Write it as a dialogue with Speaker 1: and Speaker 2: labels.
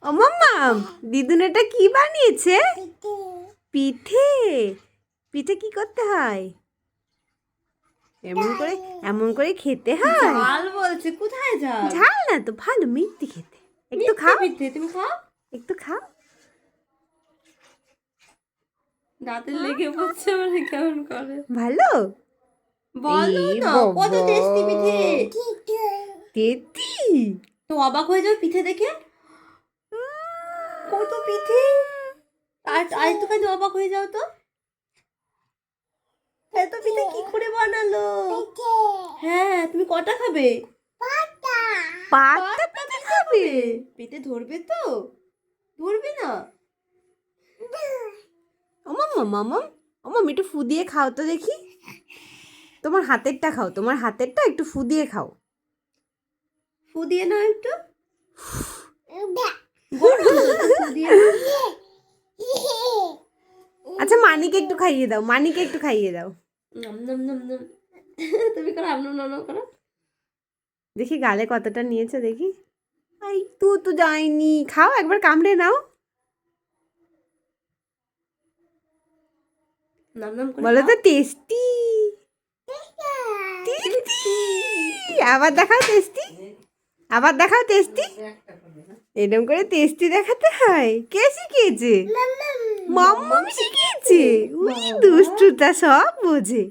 Speaker 1: ও মাম্মাম, দিদুন এটা কি বানিয়েছে? পিঠে। পিঠে কি করতে হয়? এমন করে খেতে হয়?
Speaker 2: ঝাল বলছে, কোথায় ঝাল?
Speaker 1: ঝাল না তো, ভালো মিষ্টি খেতে। একটু খাও,
Speaker 2: পিঠে তুমি খাও।
Speaker 1: একটু খাও।
Speaker 2: দাঁতে লেগে পড়ছে মানে কেমন করে।
Speaker 1: ভালো
Speaker 2: বলো
Speaker 1: এই
Speaker 2: না, কত
Speaker 1: বাবা,
Speaker 2: টেস্টি পিঠে।
Speaker 1: তেতি
Speaker 2: তো অবাক হয়ে যাও পিঠে দেখে, কত পিঠে। আর একটুখানি অবাক হয়ে যাও তো, এত পিঠে কি করে বানালো? হ্যাঁ, তুমি কটা খাবে?
Speaker 1: পাঁচটা পিঠে খাবে?
Speaker 2: পেটে ধরবে তো? ধরবে না?
Speaker 1: ও মাম্মা, মাম্মাম, ও মাম্মা একটু ফু দিয়ে খাও তো দেখি। তোমার হাতেরটা খাও, তোমার হাতেরটা একটু ফু দিয়ে খাও।
Speaker 2: ফু দিয়ে নাও একটু। গরম তো, তা ফু দিয়ে নাও।
Speaker 1: আচ্ছা মানিকে একটু খাইয়ে দাও, মানিকে একটু খাইয়ে দাও।
Speaker 2: নম নম নম নম। তুমি করো, আমনম নম করো।
Speaker 1: দেখি গালে কতটা নিয়েছে দেখি। এই তো যায়নি, খাও একবার কামড়ে নাও।
Speaker 2: নম নম করে
Speaker 1: বলো
Speaker 2: খাও।
Speaker 1: তো টেস্টি। আবার দেখাও টেস্টি, আবার দেখাও টেস্টি। এরকম করে টেস্টি দেখাতে হয়? কে শিখিয়েছে? মাম্মাম শিখিয়েছে। উই দুষ্টুটা সব বোঝে।